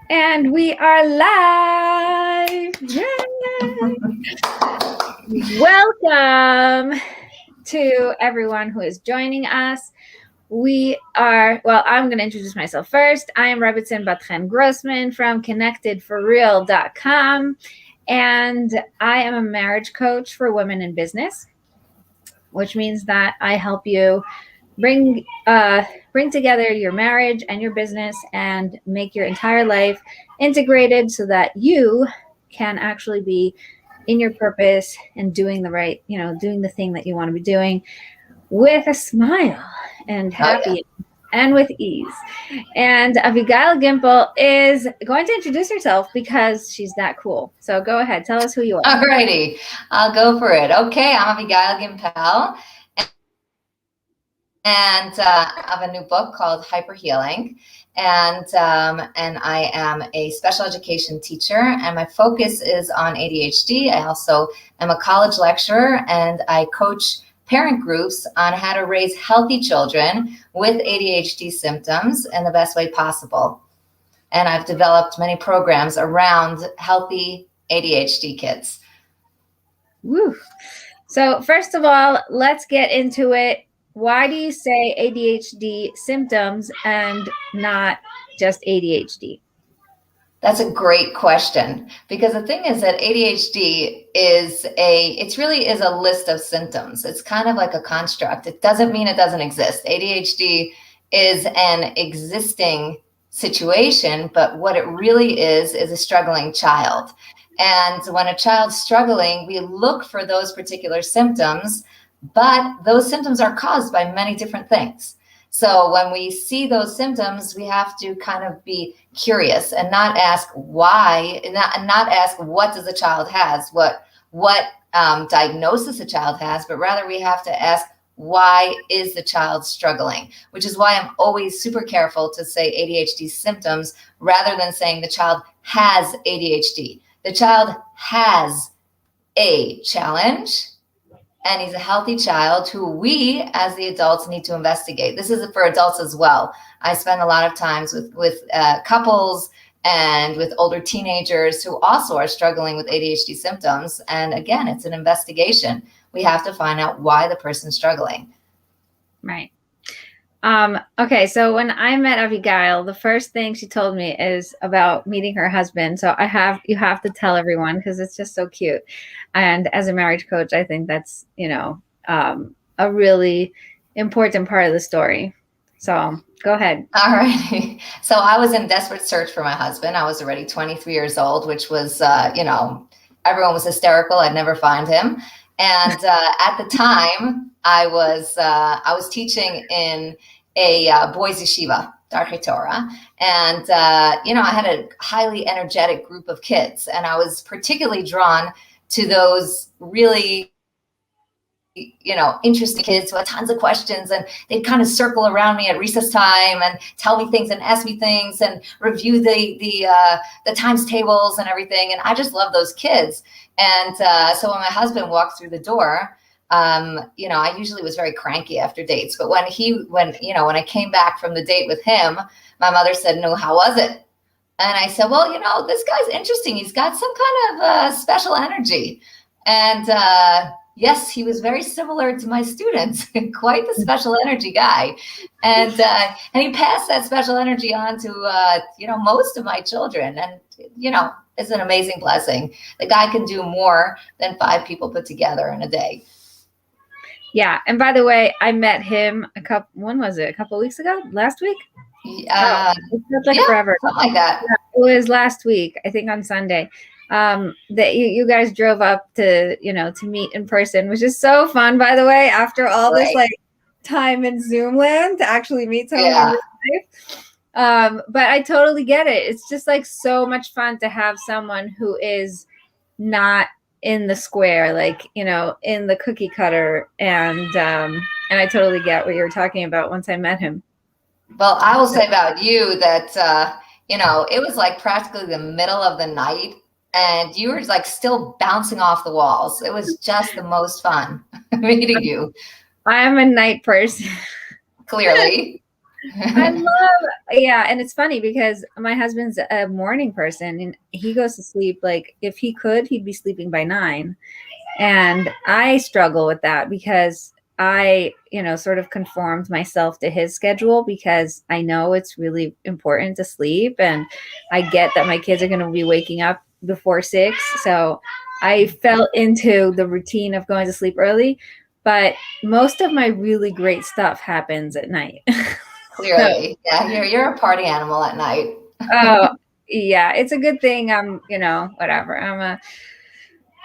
And we are live. Yay! Welcome to everyone who is joining us. I'm going to introduce myself first. I am Rebbetzin Bat-Chen Grossman from ConnectedForReal.com, and I am a marriage coach for women in business, which means that I help you bring together your marriage and your business and make your entire life integrated so that you can actually be in your purpose and doing the right, doing the thing that you want to be doing with a smile and happy and with ease. And Abigail Gimple is going to introduce herself because she's that cool. So go ahead, tell us who you are. All righty, I'll go for it. Okay, I'm Abigail Gimpel, and I have a new book called Hyper Healing, and I am a special education teacher, and my focus is on ADHD. I also am a college lecturer, and I coach parent groups on how to raise healthy children with ADHD symptoms in the best way possible. And I've developed many programs around healthy ADHD kids. Woo. So first of all, let's get into it. Why do you say ADHD symptoms and not just ADHD? That's a great question, because the thing is that ADHD it really is a list of symptoms. It's kind of like a construct. It doesn't mean it doesn't exist. ADHD is an existing situation, but what it really is a struggling child. And when a child's struggling, we look for those particular symptoms, but those symptoms are caused by many different things. So when we see those symptoms, we have to kind of be curious and not ask why, and not ask what does the child has, what diagnosis the child has, but rather we have to ask, why is the child struggling? Which is why I'm always super careful to say ADHD symptoms rather than saying the child has ADHD. The child has a challenge, and he's a healthy child who we, as the adults, need to investigate. This is for adults as well. I spend a lot of times with couples and with older teenagers who also are struggling with ADHD symptoms. And again, it's an investigation. We have to find out why the person's struggling. Right. Okay, so when I met Abigail, the first thing she told me is about meeting her husband. So you have to tell everyone because it's just so cute. And as a marriage coach, I think that's, a really important part of the story. So go ahead. All right. So I was in desperate search for my husband. I was already 23 years old, which was, everyone was hysterical. I'd never find him. And at the time, I was teaching in a boys yeshiva, Darkei Torah, and I had a highly energetic group of kids, and I was particularly drawn to those really interesting kids who had tons of questions, and they'd kind of circle around me at recess time and tell me things and ask me things and review the times tables and everything. And I just love those kids. And so when my husband walked through the door, I usually was very cranky after dates, but when I came back from the date with him, my mother said, "No, how was it?" And I said, "Well, this guy's interesting. He's got some kind of special energy." And yes, he was very similar to my students, quite the special energy guy. And he passed that special energy on to, most of my children. And, it's an amazing blessing. The guy can do more than 5 people put together in a day. Yeah. And by the way, I met him a couple weeks ago? Last week? It felt like forever. Something like that. Yeah, it was last week, I think on Sunday. That you guys drove up to meet in person, which is so fun, by the way, after all this time in Zoom land to actually meet someone in real life. But I totally get it. It's just so much fun to have someone who is not in the square, in the cookie cutter. And I totally get what you were talking about once I met him. Well, I will say about you that, it was practically the middle of the night, and you were still bouncing off the walls. It was just the most fun meeting you. I'm a night person. Clearly. I love, yeah. And it's funny because my husband's a morning person and he goes to sleep. Like if he could, he'd be sleeping by 9. And I struggle with that because I, sort of conformed myself to his schedule because I know it's really important to sleep. And I get that my kids are going to be waking up before 6. So I fell into the routine of going to sleep early. But most of my really great stuff happens at night. Clearly, yeah, you're a party animal at night. Oh, yeah, it's a good thing. Whatever.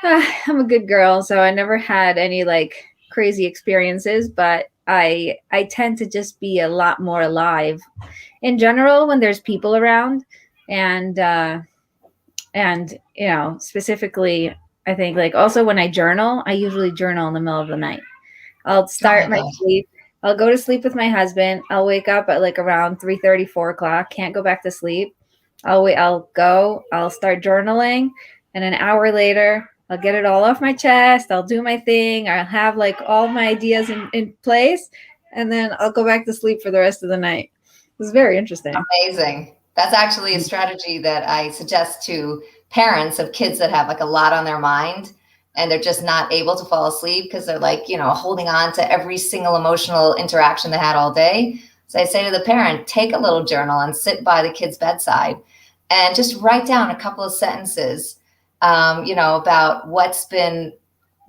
I'm a good girl, so I never had any like crazy experiences, but I tend to just be a lot more alive in general when there's people around, and specifically, I think like also when I journal, I usually journal in the middle of the night. I'll Oh start my my God. sleep. I'll go to sleep with my husband. I'll wake up at like around 3:30, 4 o'clock. Can't go back to sleep. I'll wait. I'll start journaling. And an hour later, I'll get it all off my chest. I'll do my thing. I'll have like all my ideas in place. And then I'll go back to sleep for the rest of the night. It's very interesting. Amazing. That's actually a strategy that I suggest to parents of kids that have like a lot on their mind and they're just not able to fall asleep because they're like, holding on to every single emotional interaction they had all day. So I say to the parent, take a little journal and sit by the kid's bedside and just write down a couple of sentences, about what's been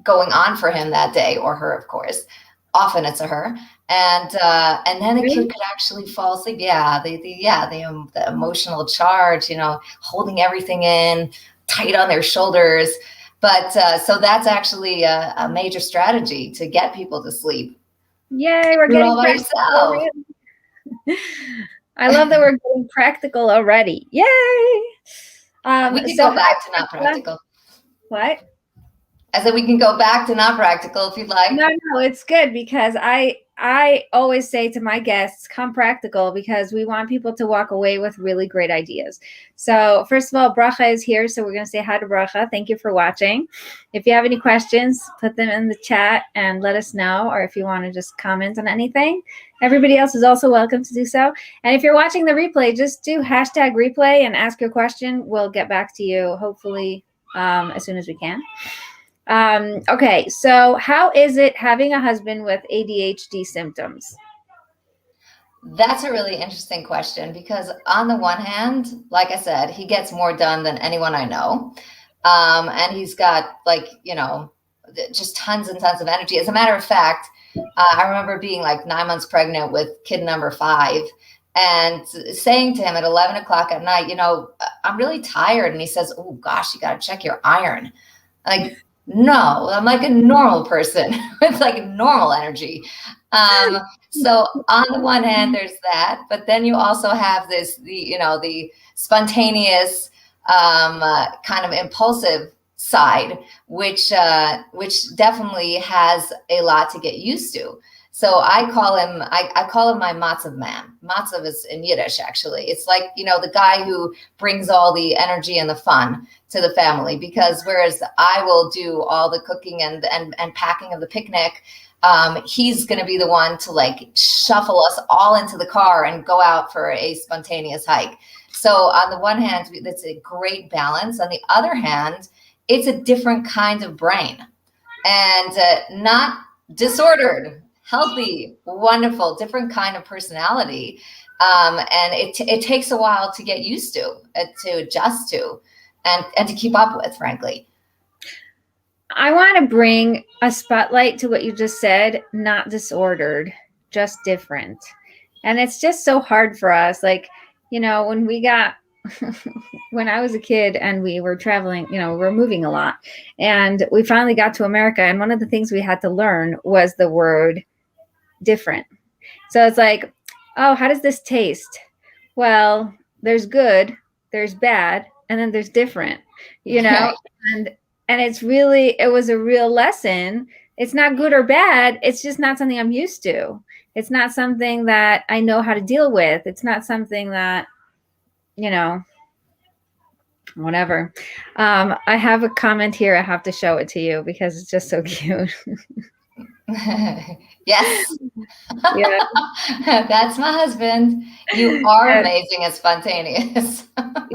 going on for him that day, or her, of course. Often it's a her, and then the kid Really? could actually fall asleep. Yeah, the emotional charge, holding everything in tight on their shoulders. But so that's actually a major strategy to get people to sleep. Yay, we're Do it getting all by practical yourself. already. I love that we're getting practical already. Yay! We could So go hi, back to not Priscilla. practical. What? I said we can go back to not practical if you'd like. No, it's good because I always say to my guests, come practical because we want people to walk away with really great ideas. So first of all, Bracha is here, so we're going to say hi to Bracha. Thank you for watching. If you have any questions, put them in the chat and let us know, or if you want to just comment on anything. Everybody else is also welcome to do so. And if you're watching the replay, just do hashtag replay and ask your question. We'll get back to you hopefully as soon as we can. Okay, so how is it having a husband with ADHD symptoms? That's a really interesting question because on the one hand, like I said, he gets more done than anyone I know. And he's got like, just tons and tons of energy. As a matter of fact, I remember being like 9 months pregnant with kid number 5 and saying to him at 11 o'clock at night, I'm really tired. And he says, oh gosh, you got to check your iron. Like, no, I'm like a normal person with like normal energy. So on the one hand, there's that, but then you also have the spontaneous, kind of impulsive side, which definitely has a lot to get used to. So I call him my matzav man. Matzav is in Yiddish, actually. It's like, the guy who brings all the energy and the fun to the family, because whereas I will do all the cooking and packing of the picnic, he's going to be the one to like shuffle us all into the car and go out for a spontaneous hike. So on the one hand, it's a great balance. On the other hand, it's a different kind of brain and not disordered, healthy, wonderful, different kind of personality. And it takes a while to get used to adjust to, and to keep up with, frankly. I want to bring a spotlight to what you just said, not disordered, just different. And it's just so hard for us. Like, when we got, when I was a kid and we were traveling, we were moving a lot and we finally got to America. And one of the things we had to learn was the word different. So it's like, oh, how does this taste? Well, there's good, there's bad, and then there's different, Right. and it was a real lesson. It's not good or bad. It's just not something I'm used to. It's not something that I know how to deal with. It's not something that, whatever. I have a comment here. I have to show it to you because it's just so cute. Yes. Yeah. That's my husband. You are Yes, amazing and spontaneous.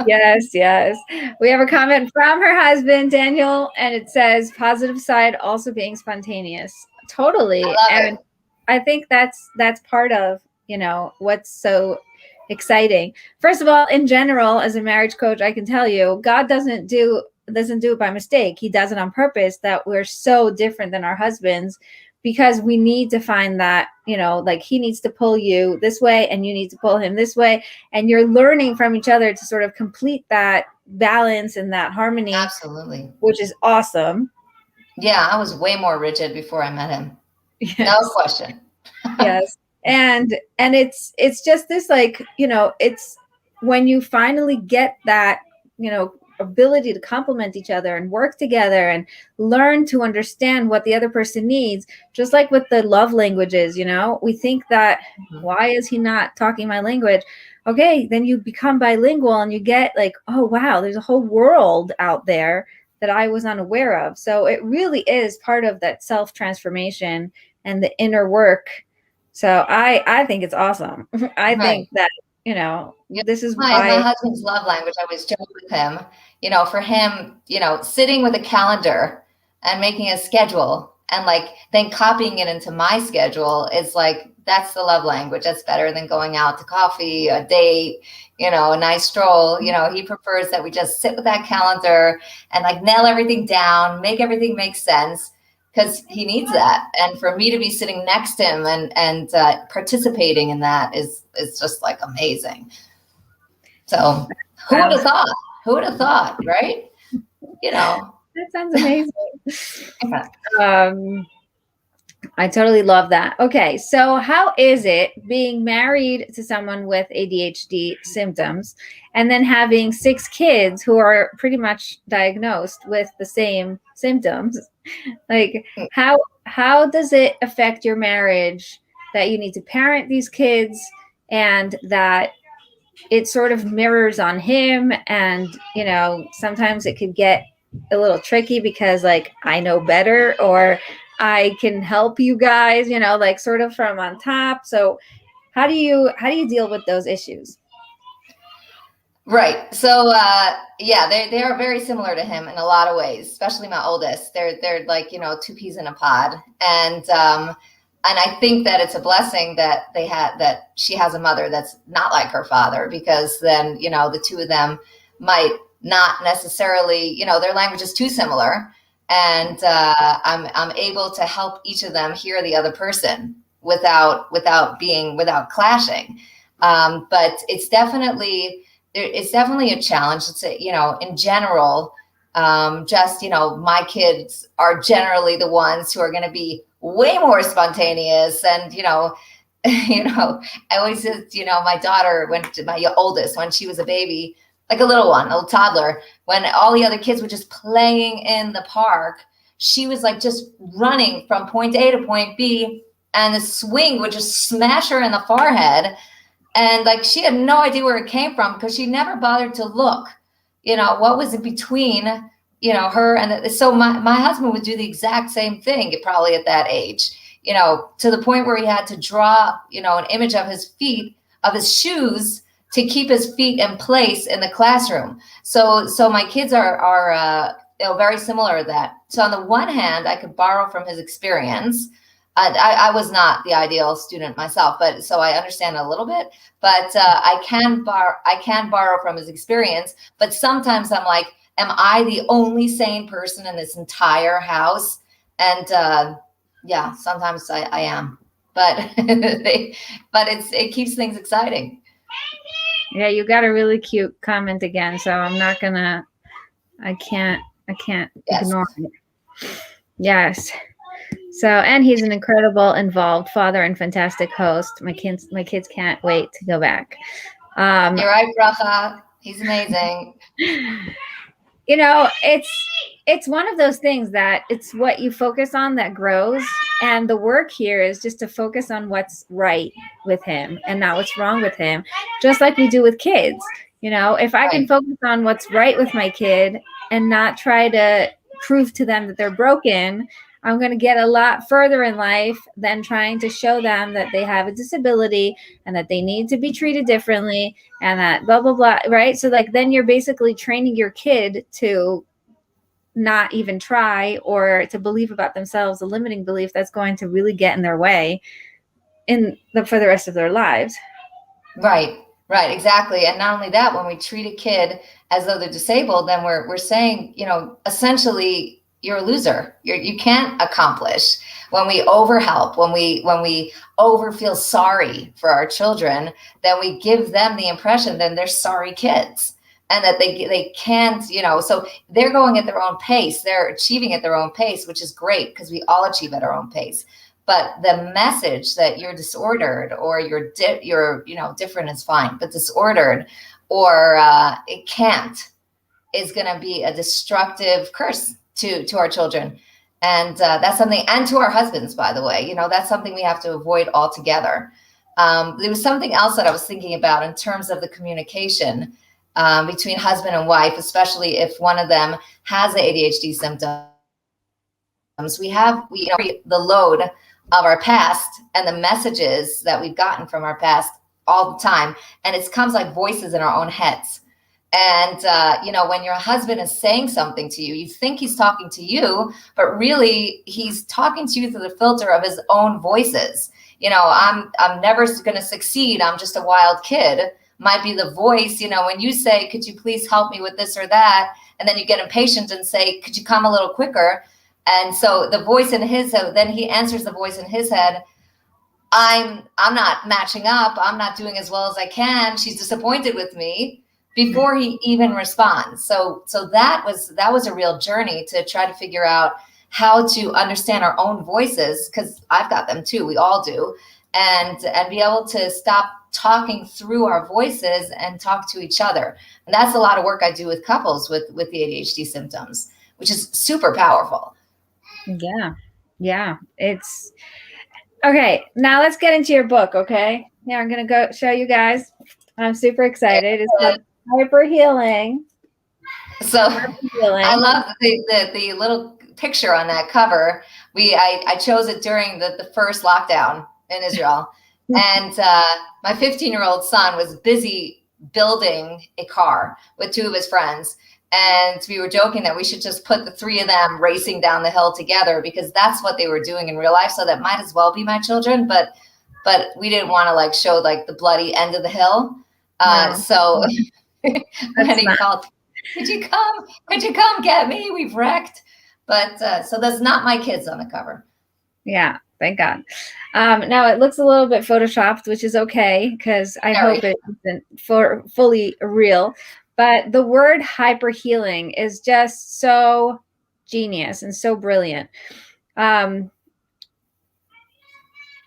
yes, yes. We have a comment from her husband, Daniel, and it says positive side also being spontaneous. Totally. I love And it. I think that's part of, what's so exciting. First of all, in general, as a marriage coach, I can tell you, God doesn't do it by mistake. He does it on purpose, that we're so different than our husbands, because we need to find that, like he needs to pull you this way and you need to pull him this way, and you're learning from each other to sort of complete that balance and that harmony, Absolutely. which is awesome. Yeah, I was way more rigid before I met him. No Yes. question. Yes. And it's just this, like, it's when you finally get that, ability to complement each other and work together and learn to understand what the other person needs, just like with the love languages, we think that, Mhm. why is he not talking my language? Okay, then you become bilingual and you get like, oh wow, there's a whole world out there that I was unaware of. So it really is part of that self transformation and the inner work. So I think it's awesome. I Right. think that, Yeah, this is my why. husband's love language. I always joke with him, for him, sitting with a calendar and making a schedule and like then copying it into my schedule is like that's the love language. That's better than going out to coffee, a date, a nice stroll. He prefers that we just sit with that calendar and like nail everything down, make everything make sense because he needs that. And for me to be sitting next to him and participating in that is just like amazing. So who would have Absolutely. thought? Who would have thought, right? You know. That sounds amazing. Um, I totally love that. Okay, so how is it being married to someone with ADHD symptoms and then having 6 kids who are pretty much diagnosed with the same symptoms? Like, how does it affect your marriage that you need to parent these kids, and that it sort of mirrors on him, and sometimes it could get a little tricky because, like, I know better, or I can help you guys, like, sort of from on top. So how do you deal with those issues? Right. So yeah, they are very similar to him in a lot of ways, especially my oldest. They're like, two peas in a pod. And I think that it's a blessing that that she has a mother that's not like her father, because then, the two of them might not necessarily, their language is too similar. And I'm able to help each of them hear the other person without clashing. But it's definitely a challenge. It's in general, just, my kids are generally the ones who are going to be way more spontaneous. And, I always said, my daughter, my oldest, when she was a baby, like a little one, a little toddler, when all the other kids were just playing in the park, she was like just running from point A to point B, and the swing would just smash her in the forehead. And like she had no idea where it came from because she never bothered to look, what was in between, her and so my husband would do the exact same thing, probably at that age, to the point where he had to draw, an image of his feet, of his shoes, to keep his feet in place in the classroom. So my kids are very similar to that. So on the one hand, I could borrow from his experience. I was not the ideal student myself, but so I understand a little bit. But I can borrow from his experience. But sometimes I'm like, am I the only sane person in this entire house? And yeah, sometimes I am. But it keeps things exciting. Yeah, you got a really cute comment again, so I'm not gonna. I can't Yes. ignore it. Yes. So, and he's an incredible, involved father and fantastic host. My kids can't wait to go back. You're right, Bracha. He's amazing. It's one of those things that it's what you focus on that grows, and the work here is just to focus on what's right with him and not what's wrong with him, just like we do with kids. If I can Right. focus on what's right with my kid and not try to prove to them that they're broken, I'm going to get a lot further in life than trying to show them that they have a disability and that they need to be treated differently and that blah, blah, blah. Right. So like, then you're basically training your kid to not even try or to believe about themselves, a limiting belief that's going to really get in their way for the rest of their lives. Right, right, exactly. And not only that, when we treat a kid as though they're disabled, then we're saying, essentially you're a loser. You can't accomplish. When we overhelp, when we over feel sorry for our children, then we give them the impression that they're sorry kids. And that they can't, so they're going at their own pace. They're achieving at their own pace, which is great because we all achieve at our own pace. But the message that you're disordered or you're different is fine, but disordered or it can't is going to be a destructive curse to our children. And that's something, and to our husbands, by the way, that's something we have to avoid altogether. There was something else that I was thinking about in terms of the communication between husband and wife, especially if one of them has the ADHD symptoms. We the load of our past and the messages that we've gotten from our past all the time. And it comes like voices in our own heads. And, when your husband is saying something to you, you think he's talking to you, but really he's talking to you through the filter of his own voices. I'm never going to succeed. I'm just a wild kid. Might be the voice, when you say, could you please help me with this or that? And then you get impatient and say, could you come a little quicker? And so the voice in his head, then he answers the voice in his head. I'm not matching up. I'm not doing as well as I can. She's disappointed with me before he even responds. So that was a real journey to try to figure out how to understand our own voices, because I've got them too. We all do. And be able to stop talking through our voices and talk to each other. And that's a lot of work I do with couples with the ADHD symptoms, which is super powerful. Yeah. It's okay. Now let's get into your book. Okay. Yeah. I'm going to go show you guys. I'm super excited. It's called Hyper Healing. So I love the little picture on that cover. I chose it during the first lockdown in Israel. And my 15-year-old son was busy building a car with two of his friends. And we were joking that we should just put the three of them racing down the hill together, because that's what they were doing in real life. So that might as well be my children. But we didn't want to show the bloody end of the hill. No. So when he called, could you come get me? We've wrecked. But so that's not my kids on the cover. Yeah. Thank God. Now it looks a little bit photoshopped, which is okay, because I hope it isn't fully real. But the word hyper healing is just so genius and so brilliant. By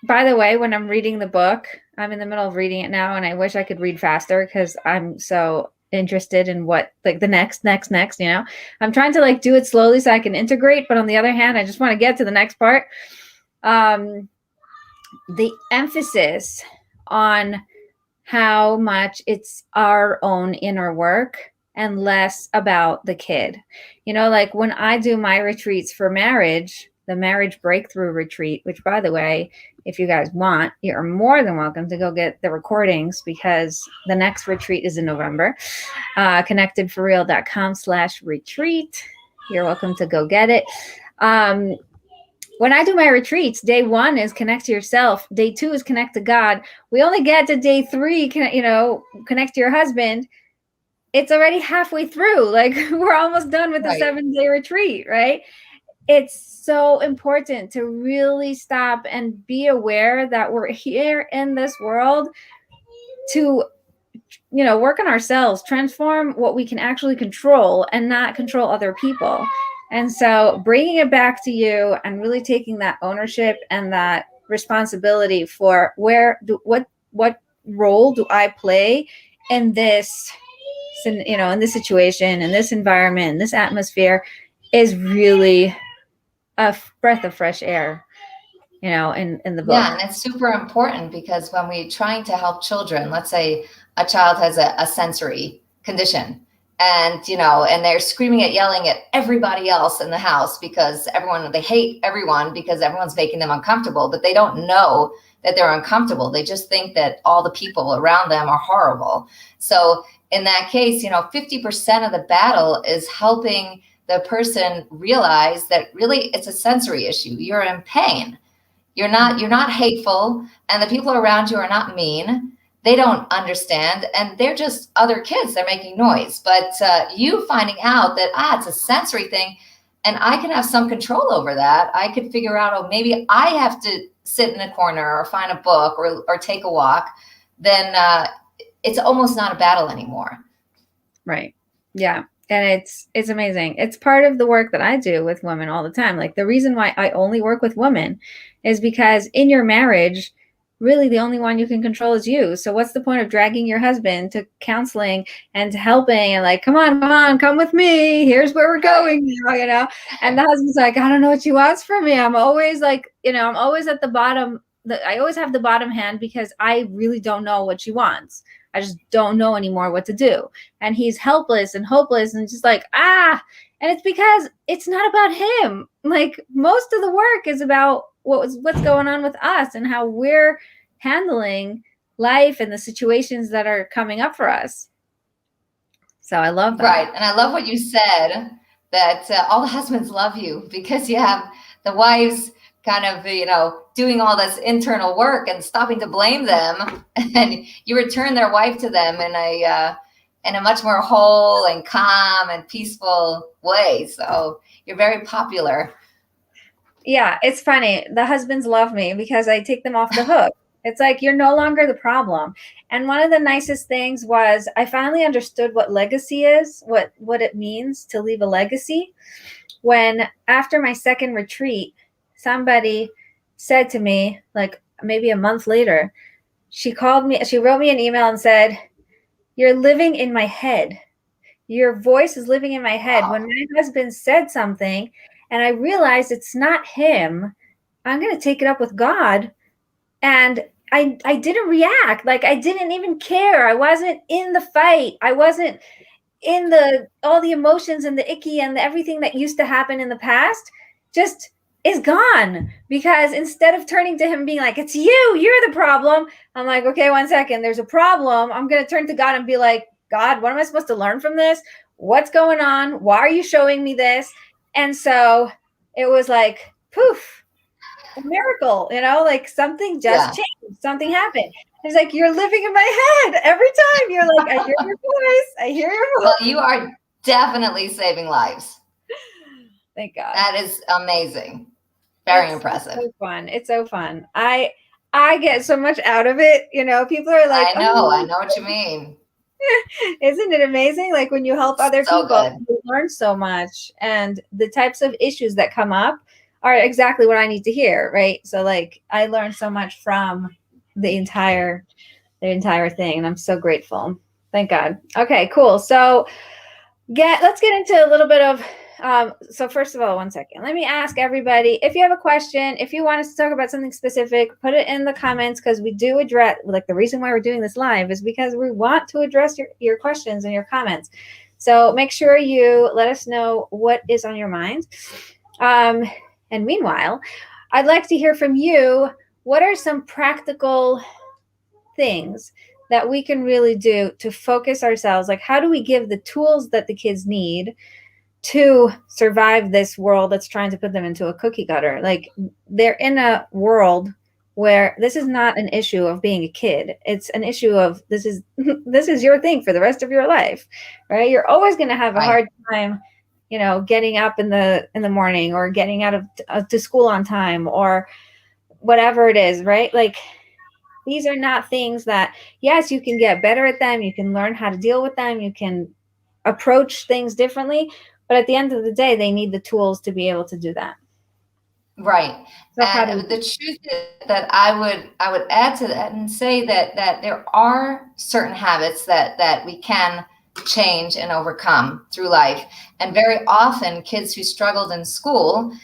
the way, when I'm reading the book, I'm in the middle of reading it now, and I wish I could read faster because I'm so interested in what the next, I'm trying to do it slowly so I can integrate. But on the other hand, I just want to get to the next part. The emphasis on how much it's our own inner work and less about the kid. When I do my retreats for marriage, the marriage breakthrough retreat, which, by the way, if you guys want, you're more than welcome to go get the recordings, because the next retreat is in November. ConnectedForReal.com/retreat. You're welcome to go get it. When I do my retreats, day 1 is connect to yourself. Day 2 is connect to God. We only get to day 3, connect to your husband. It's already halfway through. We're almost done with the 7-day retreat, right? It's so important to really stop and be aware that we're here in this world to, work on ourselves, transform what we can actually control and not control other people. And so bringing it back to you and really taking that ownership and that responsibility for what role do I play in this, in this situation, in this environment, in this atmosphere, is really a breath of fresh air, in the book. Yeah, and it's super important, because when we're trying to help children, let's say a child has a sensory condition, and, and they're screaming and yelling at everybody else in the house because they hate everyone because everyone's making them uncomfortable, but they don't know that they're uncomfortable. They just think that all the people around them are horrible. So in that case, 50% of the battle is helping the person realize that really it's a sensory issue. You're in pain. You're not hateful, and the people around you are not mean. They don't understand, and they're just other kids. They're making noise. But you finding out that, it's a sensory thing, and I can have some control over that. I could figure out, maybe I have to sit in a corner or find a book or take a walk. Then it's almost not a battle anymore. Right. Yeah. And it's amazing. It's part of the work that I do with women all the time. Like, the reason why I only work with women is because in your marriage, really the only one you can control is you. So what's the point of dragging your husband to counseling and to helping and like, come on, come with me. Here's where we're going now, And the husband's like, I don't know what she wants from me. I'm always like, I'm always at the bottom. I always have the bottom hand because I really don't know what she wants. I just don't know anymore what to do. And he's helpless and hopeless and just like, and it's because it's not about him. Like, most of the work is about what's going on with us and how we're handling life and the situations that are coming up for us. So I love that. Right. And I love what you said, that all the husbands love you because you have the wives kind of, doing all this internal work and stopping to blame them, and you return their wife to them in a much more whole and calm and peaceful way. So you're very popular. Yeah, it's funny. The husbands love me because I take them off the hook. It's like, you're no longer the problem. And one of the nicest things was I finally understood what legacy is, what it means to leave a legacy. When after my second retreat, somebody said to me, like maybe a month later, she wrote me an email and said, "You're living in my head. Your voice is living in my head." When my husband said something and I realized it's not him, I'm going to take it up with God. And I didn't react. Like, I didn't even care. I wasn't in the fight. I wasn't in all the emotions and the icky and everything that used to happen in the past just is gone, because instead of turning to him being like, it's you're the problem, I'm like, okay, 1 second, there's a problem. I'm going to turn to God and be like, God, what am I supposed to learn from this? What's going on? Why are you showing me this? And so it was like, poof, a miracle, like something just changed. Something happened. It's like, you're living in my head every time. You're like, I hear your voice. I hear your voice. Well, you are definitely saving lives. Thank God. That is amazing. Very impressive. So fun. It's so fun. I get so much out of it. People are like, I know what you mean. Isn't it amazing? Like, when you help other people, you learn so much, and the types of issues that come up are exactly what I need to hear. Right. So like, I learned so much from the entire thing, and I'm so grateful. Thank God. Okay, cool. So let's get into a little bit of, so first of all, 1 second, let me ask everybody, if you have a question, if you want us to talk about something specific, put it in the comments, because we do address, like, the reason why we're doing this live is because we want to address your questions and your comments. So make sure you let us know what is on your mind. And meanwhile, I'd like to hear from you. What are some practical things that we can really do to focus ourselves? Like, how do we give the tools that the kids need to survive this world that's trying to put them into a cookie cutter? Like, they're in a world where this is not an issue of being a kid. It's an issue of this is your thing for the rest of your life, right? You're always going to have a hard time, getting up in the morning, or getting out of to school on time, or whatever it is, right? Like, these are not things that, yes, you can get better at them. You can learn how to deal with them. You can approach things differently. But at the end of the day, they need the tools to be able to do that. Right. So and the truth is that I would add to that and say that there are certain habits that we can change and overcome through life. And very often kids who struggled in school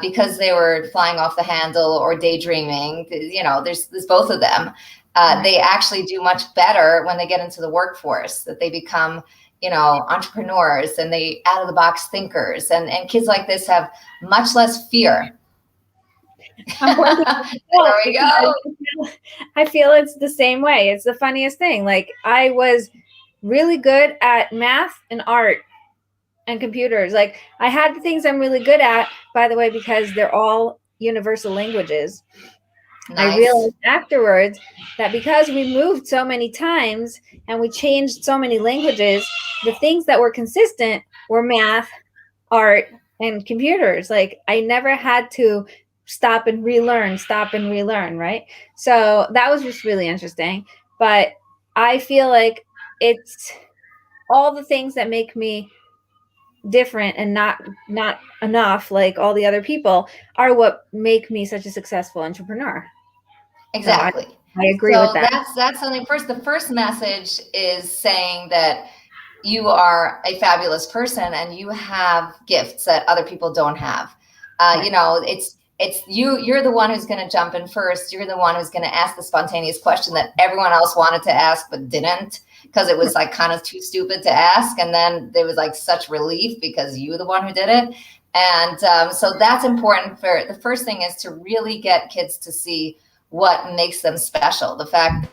because they were flying off the handle or daydreaming, there's both of them. They actually do much better when they get into the workforce, that they become, entrepreneurs and they out of the box thinkers, and kids like this have much less fear. I'm pointing There we go. I feel it's the same way. It's the funniest thing. Like, I was really good at math and art and computers. Like, I had the things I'm really good at, by the way, because they're all universal languages. Nice. I realized afterwards that because we moved so many times and we changed so many languages, the things that were consistent were math, art, and computers. Like, I never had to stop and relearn, right? So that was just really interesting. But I feel like it's all the things that make me different and not enough like all the other people are what make me such a successful entrepreneur. Exactly. So I agree so with that. That's something. The first message is saying that you are a fabulous person and you have gifts that other people don't have. It's you're the one who's going to jump in first. You're the one who's going to ask the spontaneous question that everyone else wanted to ask but didn't, because it was like kind of too stupid to ask. And then there was like such relief because you were the one who did it. And so that's important. For the first thing is to really get kids to see what makes them special. The fact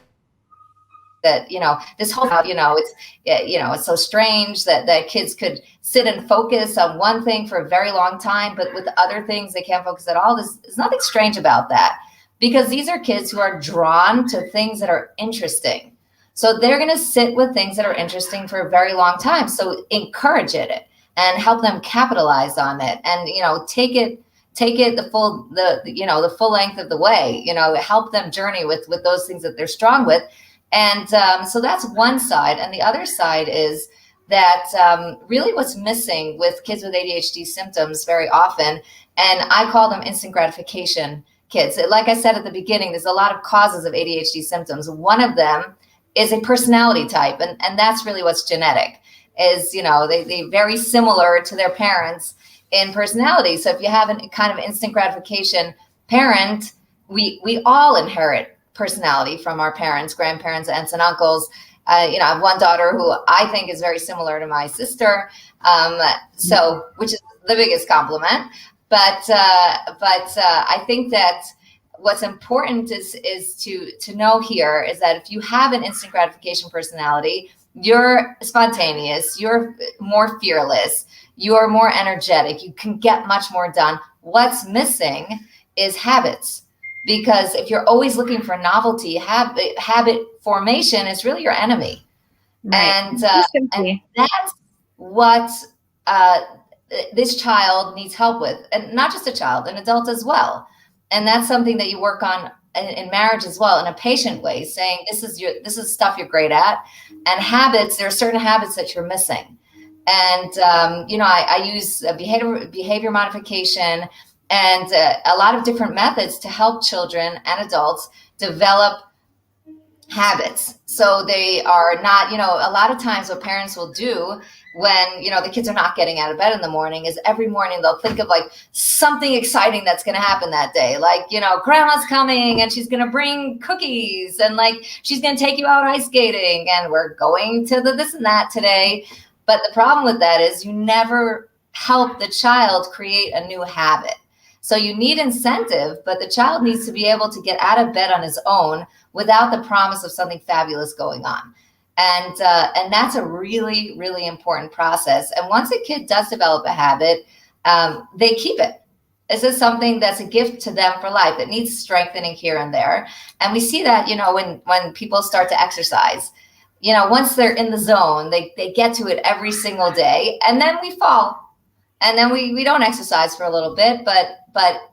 that, this whole, it's so strange that kids could sit and focus on one thing for a very long time, but with other things, they can't focus at all. There's nothing strange about that, because these are kids who are drawn to things that are interesting. So they're going to sit with things that are interesting for a very long time. So encourage it and help them capitalize on it, and, take it the full length of the way, help them journey with those things that they're strong with. And so that's one side. And the other side is that really what's missing with kids with ADHD symptoms very often, and I call them instant gratification kids. Like I said at the beginning, there's a lot of causes of ADHD symptoms. One of them is a personality type. And that's really what's genetic, is, they very similar to their parents in personality. So if you have a kind of instant gratification parent, we all inherit personality from our parents, grandparents, aunts, and uncles. I have one daughter who I think is very similar to my sister, which is the biggest compliment. But I think that what's important is to know here is that if you have an instant gratification personality, you're spontaneous, you're more fearless, you're more energetic, you can get much more done. What's missing is habits. Because if you're always looking for novelty, habit formation is really your enemy. Right. And that's what this child needs help with. And not just a child, an adult as well. And that's something that you work on in marriage as well, in a patient way, saying this is stuff you're great at. And habits, there are certain habits that you're missing. And, I use behavior modification and a lot of different methods to help children and adults develop habits. So they are not, a lot of times what parents will do when, the kids are not getting out of bed in the morning is every morning they'll think of like something exciting that's going to happen that day. Like, grandma's coming and she's going to bring cookies, and like, she's going to take you out ice skating, and we're going to the this and that today. But the problem with that is you never help the child create a new habit. So you need incentive, but the child needs to be able to get out of bed on his own without the promise of something fabulous going on. And that's a really, really important process. And once a kid does develop a habit, they keep it. This is something that's a gift to them for life. It needs strengthening here and there. And we see that, when people start to exercise, once they're in the zone, they get to it every single day, and then we fall. And then we don't exercise for a little bit, but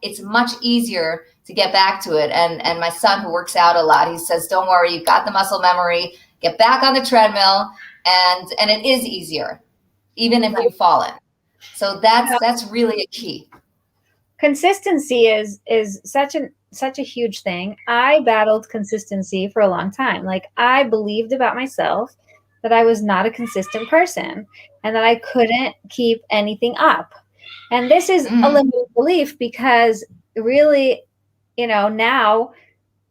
it's much easier to get back to it. And my son, who works out a lot, he says, don't worry, you've got the muscle memory, get back on the treadmill, and it is easier, even if you've fallen. So that's really a key. Consistency is such a huge thing. I battled consistency for a long time. Like, I believed about myself that I was not a consistent person and that I couldn't keep anything up. And this is a limited belief, because really, now,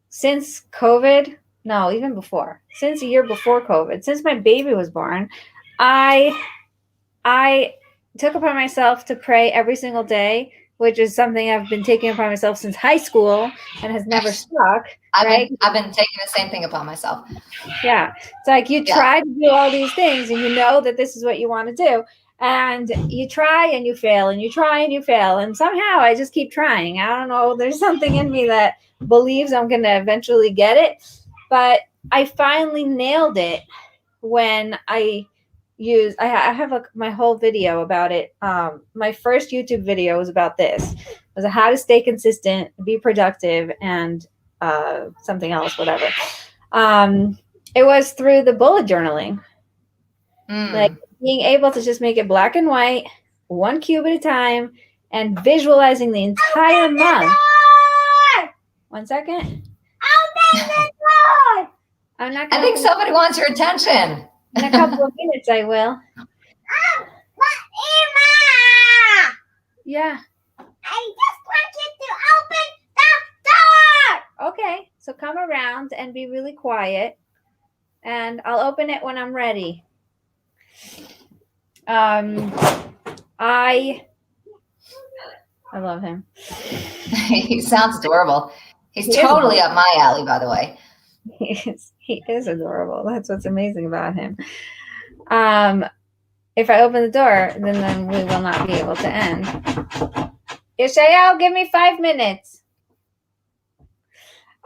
since COVID, no, even before, since a year before COVID, since my baby was born, I took upon myself to pray every single day, which is something I've been taking upon myself since high school and has never stuck. Right? I've been taking the same thing upon myself. Yeah. It's like you try to do all these things and you know that this is what you want to do. And you try and you fail and you try and you fail. And somehow I just keep trying. I don't know. There's something in me that believes I'm going to eventually get it. But I finally nailed it when I have my whole video about it. My first YouTube video was about this. It was how to stay consistent, be productive, and something else, whatever. It was through the bullet journaling. Like being able to just make it black and white, one cube at a time, and visualizing the entire month. 1 second. Open the door! I think somebody wants your attention. In a couple of minutes, I will. Yeah. I just want you to open the door. Okay, so come around and be really quiet, and I'll open it when I'm ready. I love him. He sounds adorable. He's totally up my alley, by the way. He is adorable. That's what's amazing about him. If I open the door, then we will not be able to end. Yeshayahu, give me 5 minutes.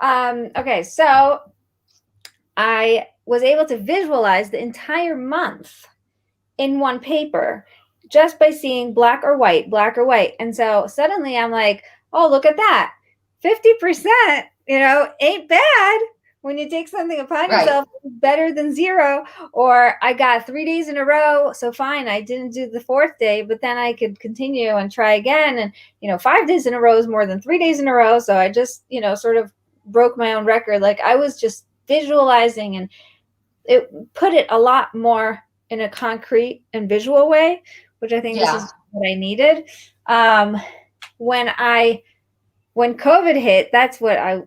Okay, so I was able to visualize the entire month in one paper just by seeing black or white. And so suddenly I'm like, oh, look at that. 50%, ain't bad. When you take something upon yourself, better than 0. Or I got 3 days in a row, so fine, I didn't do the 4th day, but then I could continue and try again. And 5 days in a row is more than 3 days in a row. So I just, sort of broke my own record. Like I was just visualizing, and it put it a lot more in a concrete and visual way, which I think this is what I needed. When COVID hit, that's what I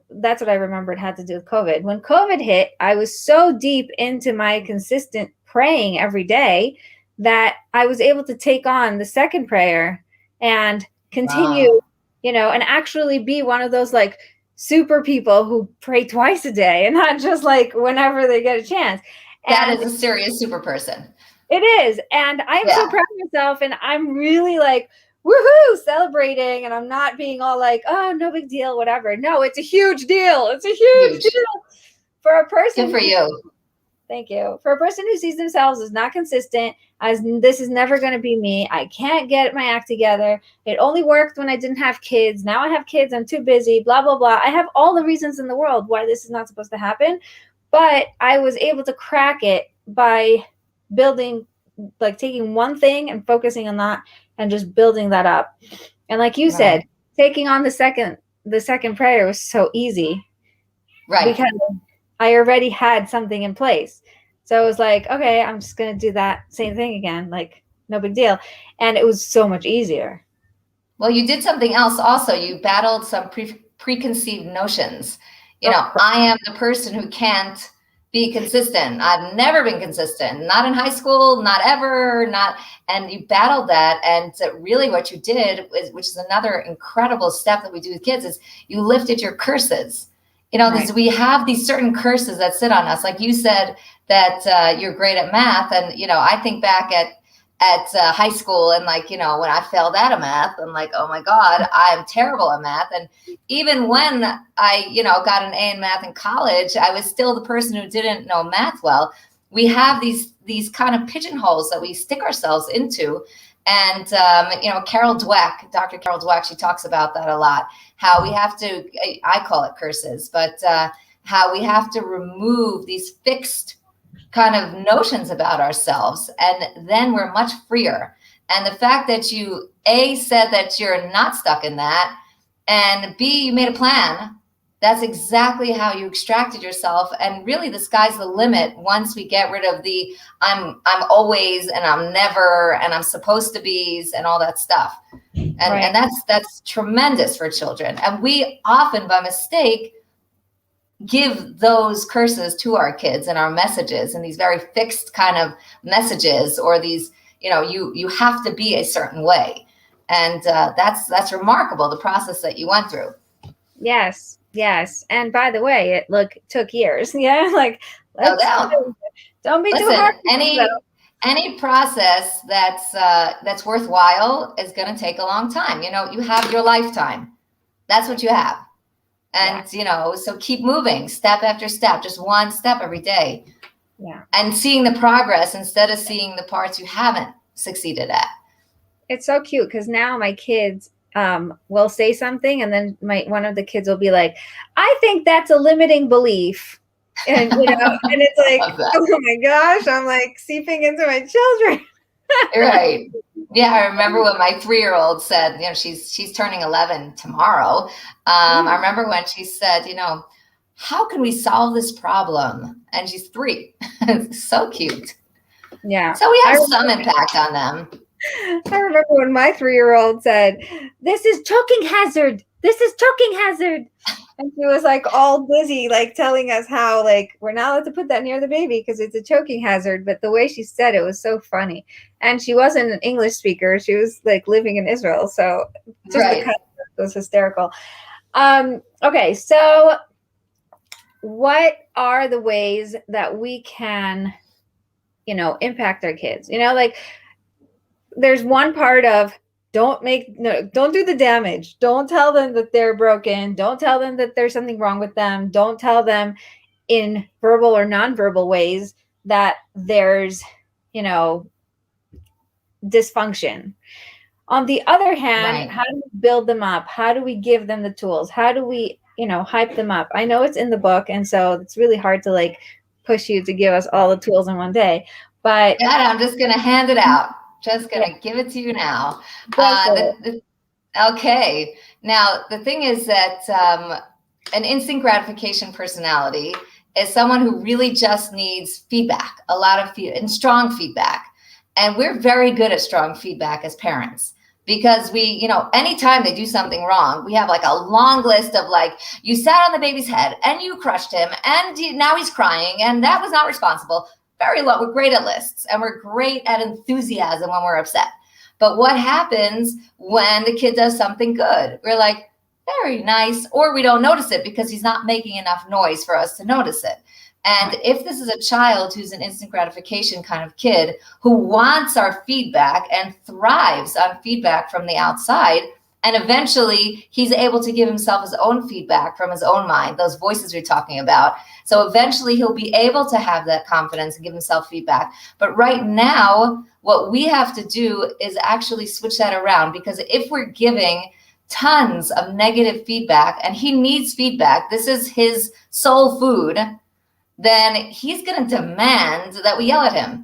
remembered had to do with COVID. When COVID hit, I was so deep into my consistent praying every day that I was able to take on the second prayer and continue, and actually be one of those like super people who pray twice a day and not just like whenever they get a chance. That is a serious super person. It is. And I'm so proud of myself, and I'm really like, woohoo, celebrating, and I'm not being all like, oh, no big deal, whatever. No, it's a huge deal. It's a huge deal for a person. Good for you. Thank you. For a person who sees themselves as not consistent, as this is never going to be me. I can't get my act together. It only worked when I didn't have kids. Now I have kids. I'm too busy, blah, blah, blah. I have all the reasons in the world why this is not supposed to happen. But I was able to crack it by building, like taking one thing and focusing on that and just building that up. And like you said, taking on the second prayer was so easy. Right. Because I already had something in place. So it was like, okay, I'm just going to do that same thing again. Like, no big deal. And it was so much easier. Well, you did something else also. You battled some preconceived notions. I am the person who can't be consistent. I've never been consistent, not in high school, not ever, and you battled that. And really what you did, which is another incredible step that we do with kids, is you lifted your curses. We have these certain curses that sit on us. Like you said that you're great at math. And, I think back at high school and when I failed out of math, I'm like, oh my God, I'm terrible at math. And even when I, got an A in math in college, I was still the person who didn't know math well. We have these kind of pigeonholes that we stick ourselves into. And, Dr. Carol Dweck, she talks about that a lot, how we have to, I call it curses, but how we have to remove these fixed kind of notions about ourselves, and then we're much freer. And the fact that you said that you're not stuck in that, and B, you made a plan, that's exactly how you extracted yourself. And really the sky's the limit once we get rid of the I'm always and I'm never and I'm supposed to be and all that stuff. And that's tremendous for children. And we often by mistake give those curses to our kids and our messages and these very fixed kind of messages, or these, you have to be a certain way. And that's remarkable, the process that you went through. Yes. And by the way, it took years. Yeah. Like, No doubt. Don't be too hard. Any process that's worthwhile is going to take a long time. You have your lifetime. That's what you have. And, so keep moving step after step, just one step every day. Yeah. And seeing the progress instead of seeing the parts you haven't succeeded at. It's so cute because now my kids will say something, and then one of the kids will be like, I think that's a limiting belief. And, and it's like, oh my gosh, I'm like seeping into my children. Right. Yeah, I remember when my 3-year-old said, she's turning 11 tomorrow. I remember when she said, how can we solve this problem? And she's 3. So cute. Yeah. So we have some impact on them. I remember when my 3-year-old said, this is choking hazard. This is choking hazard. And she was like all busy, like telling us how like we're not allowed to put that near the baby because it's a choking hazard. But the way she said it was so funny. And she wasn't an English speaker. She was like living in Israel. So just the concept was hysterical. Okay, so what are the ways that we can, impact our kids? Like there's one part of don't do the damage. Don't tell them that they're broken. Don't tell them that there's something wrong with them. Don't tell them in verbal or nonverbal ways that there's, dysfunction. On the other hand, How do we build them up? How do we give them the tools? How do we, hype them up? I know it's in the book, and so it's really hard to like push you to give us all the tools in one day. But I'm just going to hand it out. Just going to give it to you now. Okay. Now, the thing is that an instant gratification personality is someone who really just needs feedback, a lot of and strong feedback. And we're very good at strong feedback as parents because we, anytime they do something wrong, we have like a long list of like, you sat on the baby's head and you crushed him and now he's crying and that was not responsible. Very low. We're great at lists and we're great at enthusiasm when we're upset. But what happens when the kid does something good? We're like, very nice. Or we don't notice it because he's not making enough noise for us to notice it. And if this is a child who's an instant gratification kind of kid who wants our feedback and thrives on feedback from the outside, and eventually he's able to give himself his own feedback from his own mind, those voices we're talking about. So eventually he'll be able to have that confidence and give himself feedback. But right now, what we have to do is actually switch that around, because if we're giving tons of negative feedback and he needs feedback, this is his soul food, then he's going to demand that we yell at him.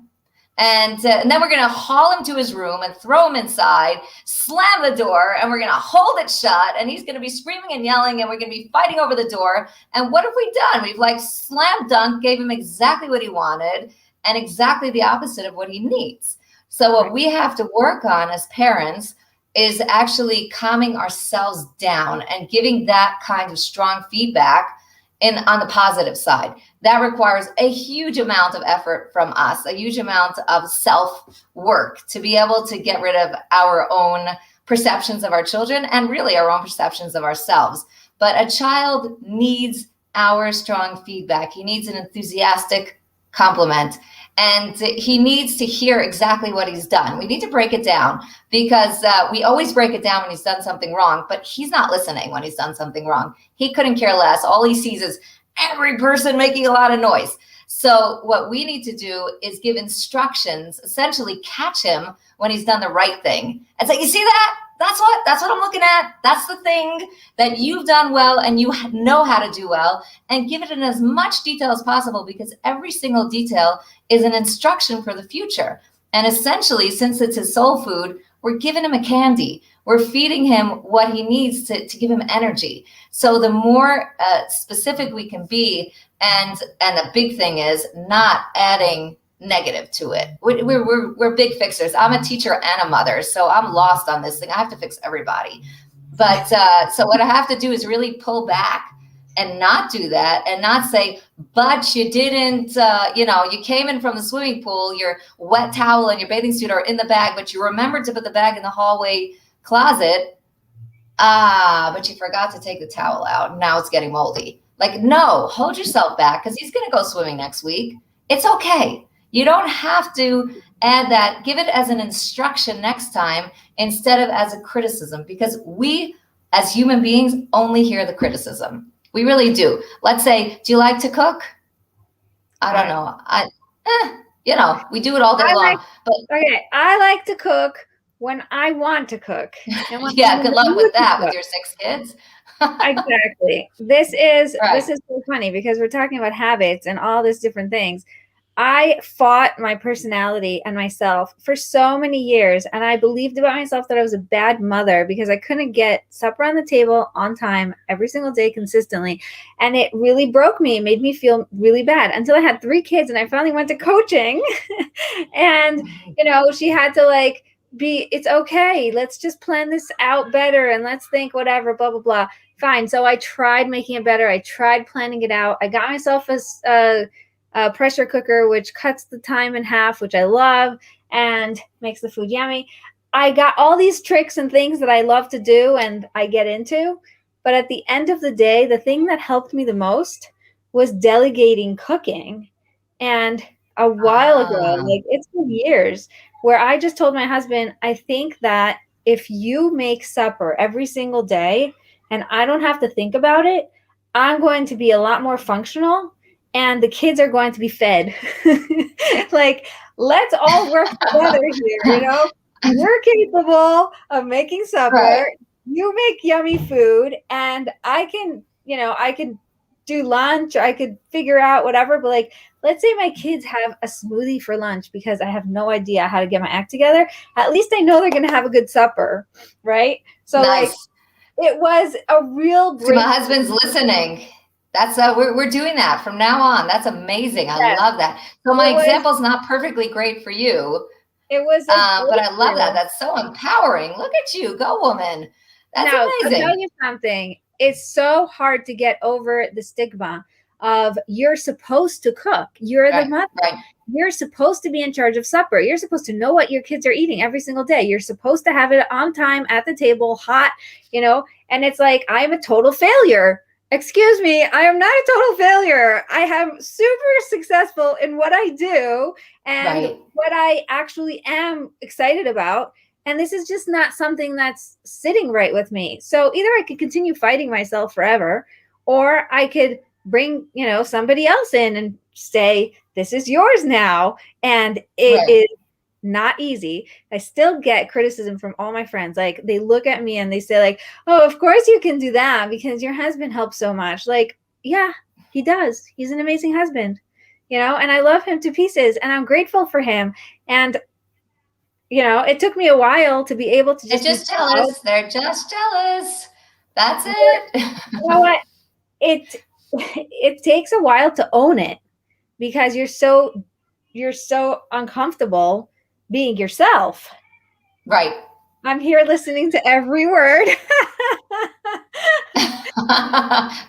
And then we're going to haul him to his room and throw him inside, slam the door, and we're going to hold it shut. And he's going to be screaming and yelling, and we're going to be fighting over the door. And what have we done? We've like slam dunk, gave him exactly what he wanted and exactly the opposite of what he needs. So what we have to work on as parents is actually calming ourselves down and giving that kind of strong feedback on the positive side. That requires a huge amount of effort from us, a huge amount of self-work to be able to get rid of our own perceptions of our children and really our own perceptions of ourselves. But a child needs our strong feedback. He needs an enthusiastic compliment, and he needs to hear exactly what he's done. We need to break it down, because we always break it down when he's done something wrong, but he's not listening when he's done something wrong. He couldn't care less. All he sees is every person making a lot of noise. So what we need to do is give instructions, essentially catch him when he's done the right thing and say, you see that? That's what I'm looking at. That's the thing that you've done well and you know how to do well, and give it in as much detail as possible, because every single detail is an instruction for the future. And essentially, since it's his soul food, we're giving him a candy. We're feeding him what he needs to give him energy. So the more specific we can be, and the big thing is not adding negative to it. We're big fixers. I'm a teacher and a mother, so I'm lost on this thing. I have to fix everybody. But so what I have to do is really pull back and not do that and not say, but you didn't, you came in from the swimming pool, your wet towel and your bathing suit are in the bag, but you remembered to put the bag in the hallway closet. But you forgot to take the towel out. Now it's getting moldy. Like, no, hold yourself back because he's going to go swimming next week. It's okay. You don't have to add that. Give it as an instruction next time instead of as a criticism, because we as human beings only hear the criticism. We really do. Let's say, do you like to cook? I don't know. We do it all day long. I like to cook when I want to cook. Yeah, good luck with that with your 6 kids. Exactly. This is so funny because we're talking about habits and all these different things. I fought my personality and myself for so many years, and I believed about myself that I was a bad mother because I couldn't get supper on the table on time every single day consistently. And it really broke me. It made me feel really bad until I had 3 kids and I finally went to coaching. And, she had to it's okay. Let's just plan this out better and let's think whatever, blah, blah, blah. Fine. So I tried making it better. I tried planning it out. I got myself a pressure cooker, which cuts the time in half, which I love and makes the food yummy. I got all these tricks and things that I love to do and I get into. But at the end of the day, the thing that helped me the most was delegating cooking. And a while ago, it's been years, where I just told my husband, I think that if you make supper every single day and I don't have to think about it, I'm going to be a lot more functional and the kids are going to be fed. Let's all work together here, You're capable of making supper. Right. You make yummy food and I can do lunch. I could figure out whatever, but let's say my kids have a smoothie for lunch because I have no idea how to get my act together. At least I know they're going to have a good supper. Right. So nice. It was a real break. So my husband's listening. That's we're doing that from now on. That's amazing. I love that. So my example's not perfectly great for you. It was, but I love that. That's so empowering. Look at you, go woman. That's amazing. I'll tell you something. It's so hard to get over the stigma of you're supposed to cook. You're the mother. Right. You're supposed to be in charge of supper. You're supposed to know what your kids are eating every single day. You're supposed to have it on time at the table, hot, and it's like, I'm a total failure. Excuse me, I am not a total failure. I am super successful in what I do and what I actually am excited about. And this is just not something that's sitting right with me. So either I could continue fighting myself forever, or I could bring, somebody else in and say, this is yours now. And it is not easy. I still get criticism from all my friends. They look at me and they say oh, of course you can do that because your husband helps so much. Yeah, he does. He's an amazing husband, and I love him to pieces and I'm grateful for him. And, it took me a while to be able to They're just jealous. They're just jealous. That's it. You know what? It takes a while to own it because you're so uncomfortable being yourself. Right. I'm here listening to every word.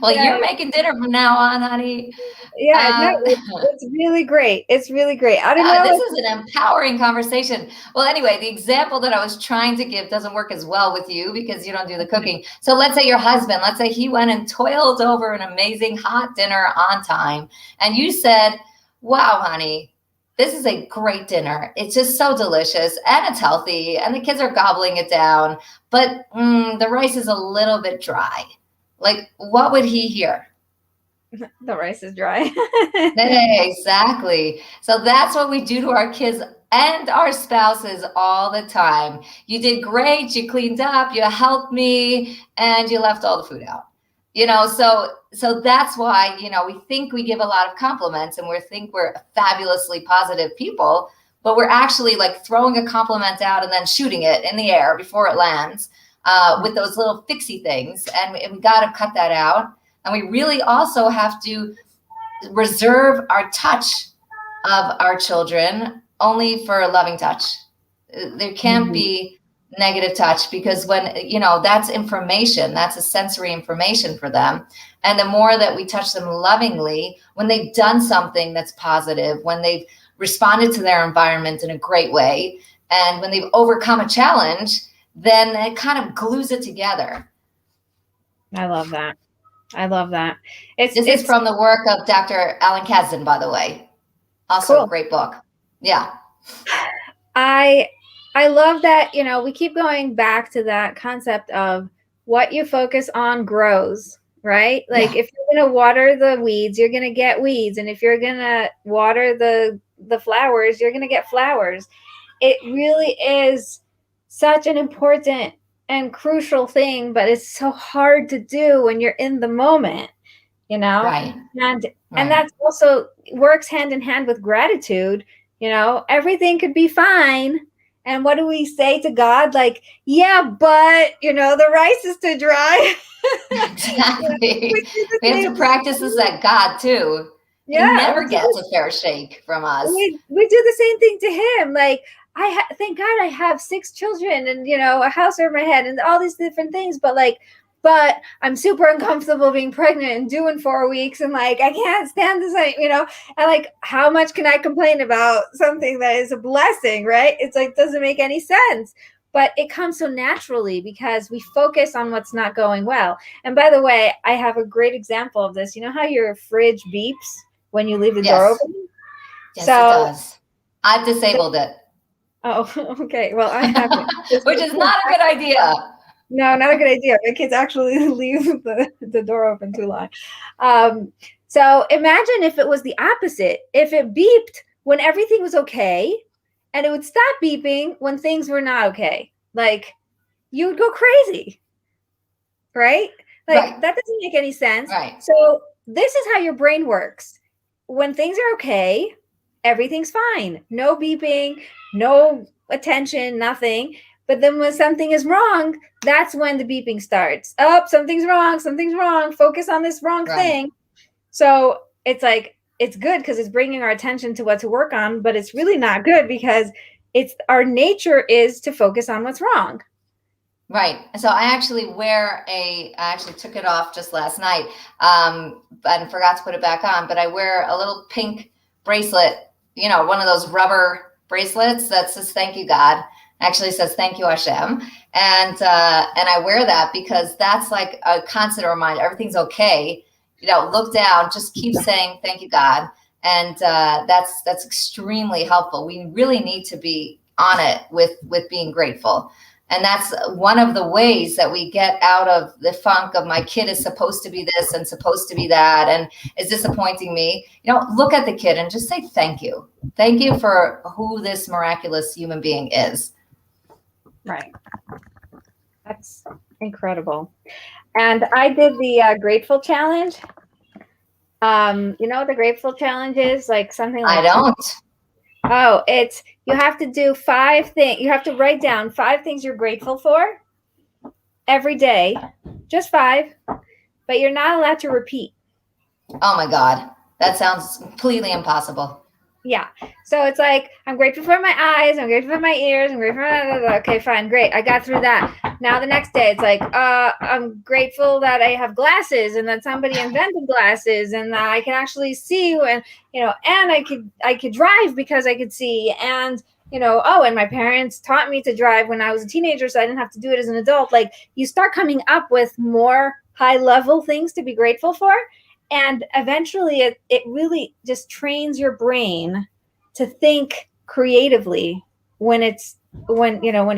Well, you're making dinner from now on, honey. Yeah, it's really great. It's really great. I don't know. This is an empowering conversation. Well, anyway, the example that I was trying to give doesn't work as well with you because you don't do the cooking. So let's say your husband, let's say he went and toiled over an amazing hot dinner on time. And you said, wow, honey, this is a great dinner. It's just so delicious and it's healthy and the kids are gobbling it down, but the rice is a little bit dry. What would he hear? The rice is dry. Exactly. So that's what we do to our kids and our spouses all the time. You did great. You cleaned up. You helped me and you left all the food out. So that's why, we think we give a lot of compliments and we think we're fabulously positive people, but we're actually throwing a compliment out and then shooting it in the air before it lands with those little fixie things. And we got to cut that out. And we really also have to reserve our touch of our children only for a loving touch. There can't be negative touch, because when, that's information, that's a sensory information for them. And the more that we touch them lovingly, when they've done something that's positive, when they've responded to their environment in a great way, and when they've overcome a challenge, then it kind of glues it together. I love that. This is from the work of Dr. Alan Kazdin, by the way. Also cool. A great book. Yeah. I love that, we keep going back to that concept of what you focus on grows, right? Like if you're going to water the weeds, you're going to get weeds. And if you're going to water the flowers, you're going to get flowers. It really is such an important and crucial thing, but it's so hard to do when you're in the moment, Right. And that's also works hand in hand with gratitude. Everything could be fine. And what do we say to God? Like, yeah, but, the rice is too dry. Exactly. We have to practice this at God too. Yeah. He never gets a fair shake from us. We do the same thing to him. Like, thank God I have 6 children and, a house over my head and all these different things. But I'm super uncomfortable being pregnant and due in 4 weeks. And like, I can't stand this, and like, how much can I complain about something that is a blessing, right? It's like, doesn't make any sense, but it comes so naturally because we focus on what's not going well. And by the way, I have a great example of this. You know how your fridge beeps when you leave the door open? Yes, it does. I've disabled it. Oh, okay. Well, I haven't. Which is not a good idea. No, not a good idea. My kids actually leave the door open too long. So imagine if it was the opposite. If it beeped when everything was okay, and it would stop beeping when things were not okay. Like, you would go crazy, right? Like, that doesn't make any sense. Right. So this is how your brain works. When things are okay, everything's fine. No beeping, no attention, nothing. But then when something is wrong, that's when the beeping starts. Oh, something's wrong. Focus on this wrong thing. So it's like, it's good because it's bringing our attention to what to work on, but it's really not good because our nature is to focus on what's wrong. Right. So I actually took it off just last night and forgot to put it back on, but I wear a little pink bracelet, one of those rubber bracelets that says, "Thank you, God." Actually says, "Thank you, Hashem." And I wear that because that's like a constant reminder, everything's okay. Look down, just keep saying, "Thank you, God." And that's extremely helpful. We really need to be on it with being grateful. And that's one of the ways that we get out of the funk of my kid is supposed to be this and supposed to be that and is disappointing me. Look at the kid and just say, "Thank you. Thank you for who this miraculous human being is." Right. That's incredible. And I did the grateful challenge. You know what the grateful challenge is? Like something like I don't. Oh, you have to do 5 things. You have to write down 5 things you're grateful for every day. Just 5. But you're not allowed to repeat. Oh my God. That sounds completely impossible. Yeah. So it's like, I'm grateful for my eyes. I'm grateful for my ears. I'm grateful for okay, fine. Great. I got through that. Now the next day it's like, I'm grateful that I have glasses and that somebody invented glasses and that I can actually see and, and I could drive because I could see and, and my parents taught me to drive when I was a teenager, so I didn't have to do it as an adult. Like you start coming up with more high level things to be grateful for. And eventually it really just trains your brain to think creatively when it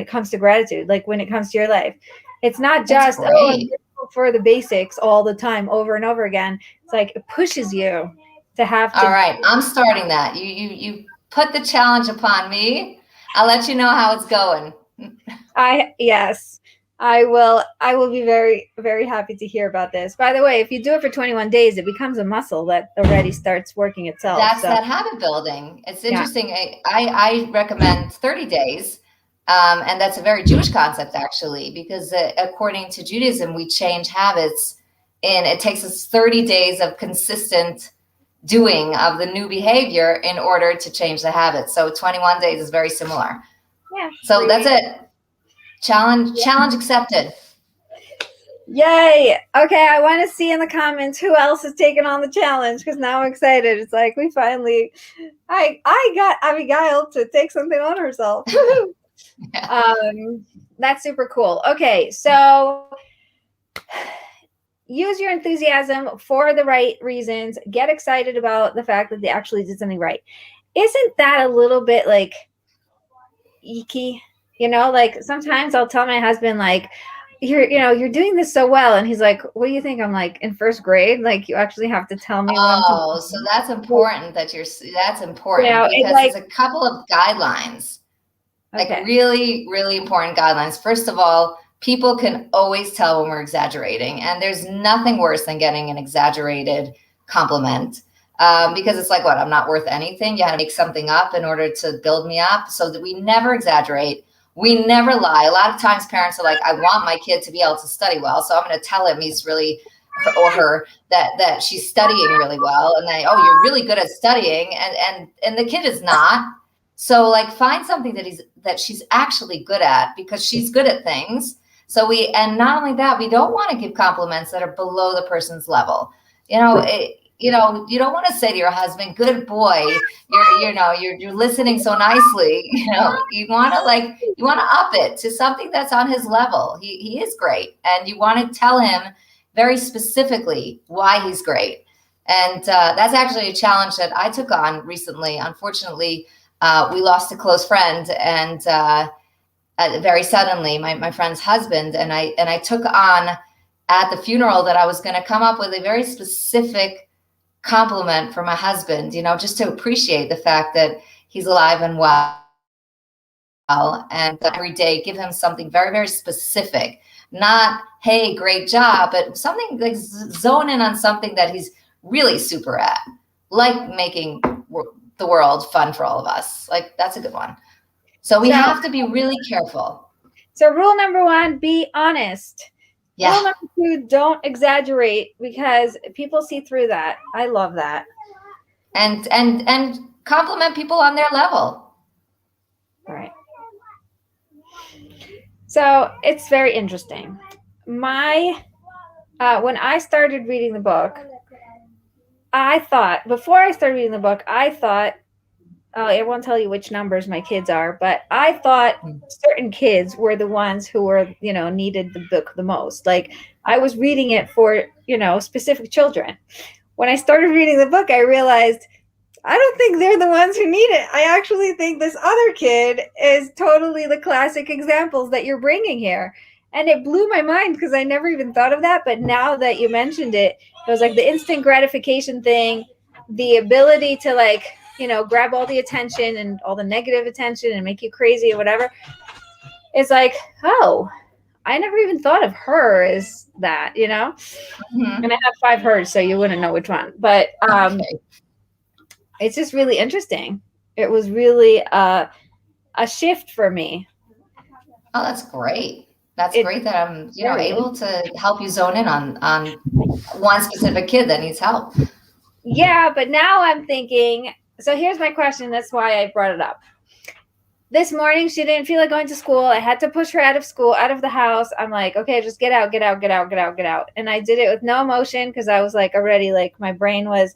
comes to gratitude, like when it comes to your life. It's not just, I'm grateful for the basics all the time over and over again. It's like it pushes you to have to. All right. I'm starting that. You put the challenge upon me. I'll let you know how it's going. Yes. I will be very, very happy to hear about this. By the way, if you do it for 21 days, it becomes a muscle that already starts working itself. That's that habit building. It's interesting. Yeah. I recommend 30 days. And that's a very Jewish concept, actually, because according to Judaism, we change habits and it takes us 30 days of consistent doing of the new behavior in order to change the habit. So 21 days is very similar. Yeah. So that's it. Challenge accepted. Yay. Okay, I want to see in the comments who else has taken on the challenge, because now I'm excited. It's like we finally, I got Abigail to take something on herself. Yeah. That's super cool. Okay, so use your enthusiasm for the right reasons. Get excited about the fact that they actually did something right. Isn't that a little bit like icky? You know, like sometimes I'll tell my husband, like, you're doing this so well, and he's like, what do you think I'm like in first grade? Like, you actually have to tell me what I'm Oh, so that's important that's important because like, there's a couple of guidelines, like okay. really, really important guidelines. First of all, people can always tell when we're exaggerating, and there's nothing worse than getting an exaggerated compliment. Because it's like, what, I'm not worth anything. You had to make something up in order to build me up, so that we never exaggerate. We never lie. A lot of times parents are like, I want my kid to be able to study well, so I'm going to tell him he's really, or her, that she's studying really well. And they, oh, you're really good at studying. And the kid is not. So like find something that she's actually good at, because she's good at things. So and not only that, we don't want to give compliments that are below the person's level. You don't want to say to your husband, good boy, you're listening so nicely. You want to up it to something that's on his level. He is great. And you want to tell him very specifically why he's great. And that's actually a challenge that I took on recently. Unfortunately, we lost a close friend, and very suddenly, my friend's husband, and I took on at the funeral that I was going to come up with a very specific compliment for my husband, just to appreciate the fact that he's alive and well, and every day give him something very, very specific. Not, hey, great job, but something like zone in on something that he's really super at, like making the world fun for all of us. Like, that's a good one. So we have to be really careful. So rule number 1, be honest. Yeah. Rule number 2, don't exaggerate, because people see through that. I love that. And compliment people on their level. All right. So it's very interesting. When I started reading the book, before I started reading the book, I thought, I won't tell you which numbers my kids are, but I thought certain kids were the ones who were, needed the book the most. Like, I was reading it for, specific children. When I started reading the book, I realized I don't think they're the ones who need it. I actually think this other kid is totally the classic examples that you're bringing here. And it blew my mind, because I never even thought of that. But now that you mentioned it, it was like the instant gratification thing, the ability to grab all the attention and all the negative attention and make you crazy or whatever. It's like, oh, I never even thought of her as that, Mm-hmm. And I have 5 hers, so you wouldn't know which one. But Okay. It's just really interesting. It was really a shift for me. Oh, that's great. That's great that I'm, able to help you zone in on one specific kid that needs help. Yeah, but now I'm thinking, so here's my question. That's why I brought it up. This morning, she didn't feel like going to school. I had to push her out of the house. I'm like, okay, just get out. And I did it with no emotion, because I was like already, like, my brain was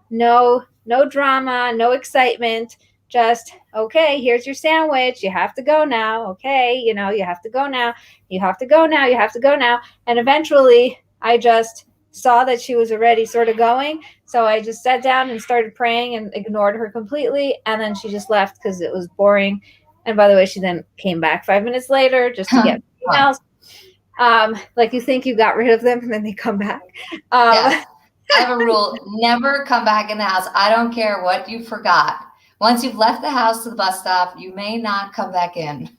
no drama, no excitement. Just, okay, here's your sandwich. You have to go now. Okay, you have to go now. You have to go now. And eventually, I just saw that she was already sort of going. So I just sat down and started praying and ignored her completely. And then she just left because it was boring. And by the way, she then came back 5 minutes later just to get something else. Like, you think you got rid of them and then they come back. Yes. I have a rule: never come back in the house. I don't care what you forgot. Once you've left the house to the bus stop, you may not come back in.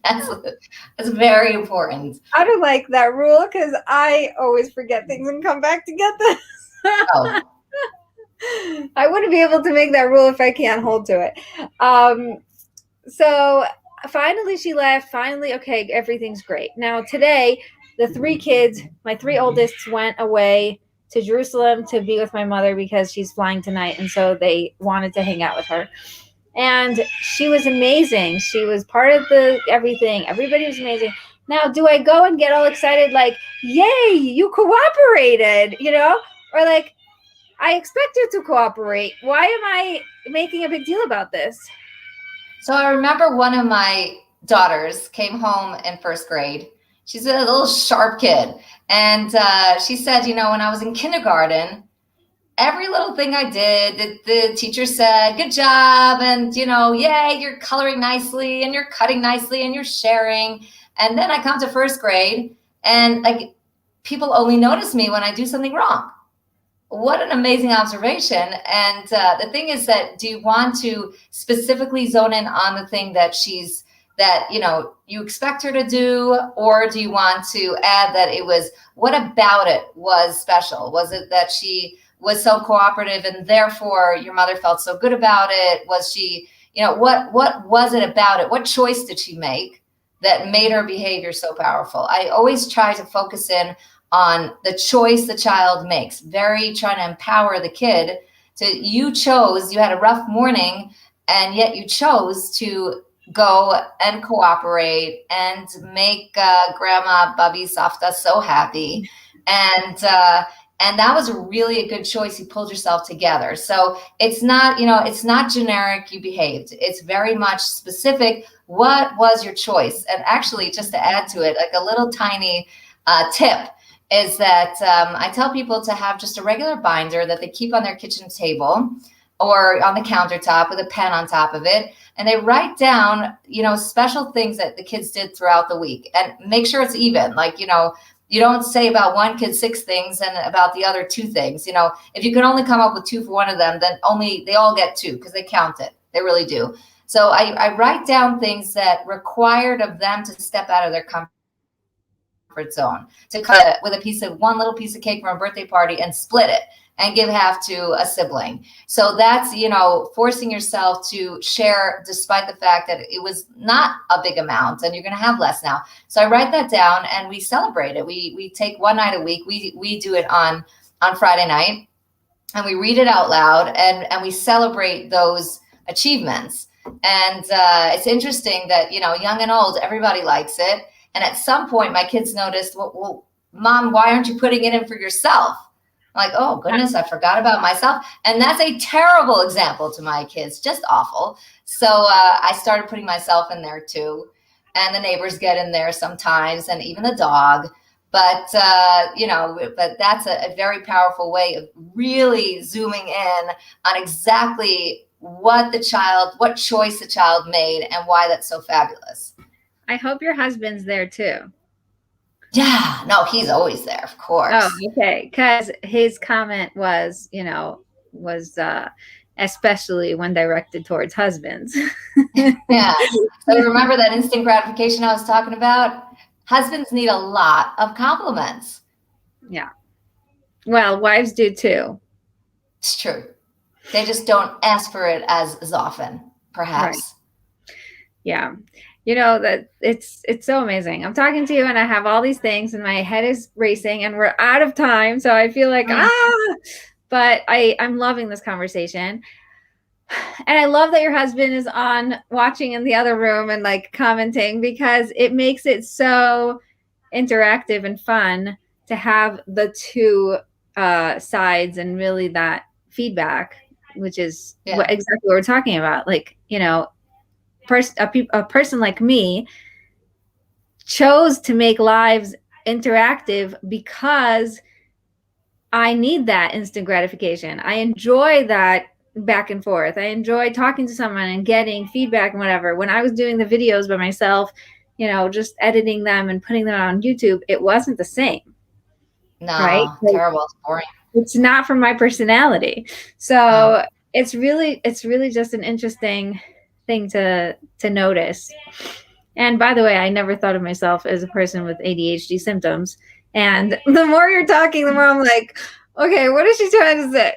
That's very important. I don't like that rule, because I always forget things and come back to get them. Oh. I wouldn't be able to make that rule if I can't hold to it. So finally she left. Finally, okay, everything's great. Now today, the 3 kids, my 3 oldest, went away to Jerusalem to be with my mother, because she's flying tonight. And so they wanted to hang out with her. And she was amazing. She was part of the everything. Everybody was amazing. Now, do I go and get all excited like, yay, you cooperated, Or like, I expect you to cooperate. Why am I making a big deal about this? So I remember one of my daughters came home in first grade. She's a little sharp kid. And she said, when I was in kindergarten, every little thing I did, the teacher said, good job. And, yay, you're coloring nicely and you're cutting nicely and you're sharing. And then I come to first grade and like people only notice me when I do something wrong. What an amazing observation. And the thing is that, do you want to specifically zone in on the thing that you expect her to do? Or do you want to add that what about it was special? Was it that she was so cooperative and therefore your mother felt so good about it? Was she, what was it about it? What choice did she make that made her behavior so powerful? I always try to focus in on the choice the child makes, very trying to empower the kid you had a rough morning and yet you chose to go and cooperate and make grandma Bubby Safta so happy. And that was really a good choice. You pulled yourself together. So it's not generic, you behaved. It's very much specific. What was your choice? And actually, just to add to it, like a little tiny tip is that I tell people to have just a regular binder that they keep on their kitchen table or on the countertop with a pen on top of it. And they write down, special things that the kids did throughout the week and make sure it's even. Like, you don't say about one kid 6 things and about the other 2 things. If you can only come up with 2 for one of them, then they all get 2 because they count it. They really do. So I write down things that required of them to step out of their comfort zone, to cut with one little piece of cake from a birthday party and split it and give half to a sibling. So that's, forcing yourself to share despite the fact that it was not a big amount and you're going to have less now. So I write that down and we celebrate it. We take one night a week. We do it on Friday night and we read it out loud and we celebrate those achievements. And it's interesting that, young and old, everybody likes it. And at some point, my kids noticed, well, Mom, why aren't you putting it in for yourself? I'm like, oh, goodness, I forgot about myself. And that's a terrible example to my kids, just awful. So I started putting myself in there, too. And the neighbors get in there sometimes, and even the dog. But, but that's a very powerful way of really zooming in on exactly what choice the child made and why that's so fabulous. I hope your husband's there too. Yeah, no, he's always there, of course. Oh, okay. Because his comment was, especially when directed towards husbands. Yeah. So remember that instant gratification I was talking about? Husbands need a lot of compliments. Yeah. Well, wives do too. It's true. They just don't ask for it as often, perhaps. Right. Yeah. That it's so amazing. I'm talking to you and I have all these things and my head is racing and we're out of time. So I feel like, but I'm loving this conversation. And I love that your husband is watching in the other room and like commenting because it makes it so interactive and fun to have the 2 sides and really that feedback, which is exactly what we're talking about. Like, a person like me chose to make lives interactive because I need that instant gratification. I enjoy that back and forth. I enjoy talking to someone and getting feedback and whatever. When I was doing the videos by myself, just editing them and putting them on YouTube, it wasn't the same. No, right? Terrible. It's boring. It's not from my personality. So it's really just an interesting thing to notice. And by the way, I never thought of myself as a person with ADHD symptoms. And the more you're talking, the more I'm like, okay, what is she trying to say?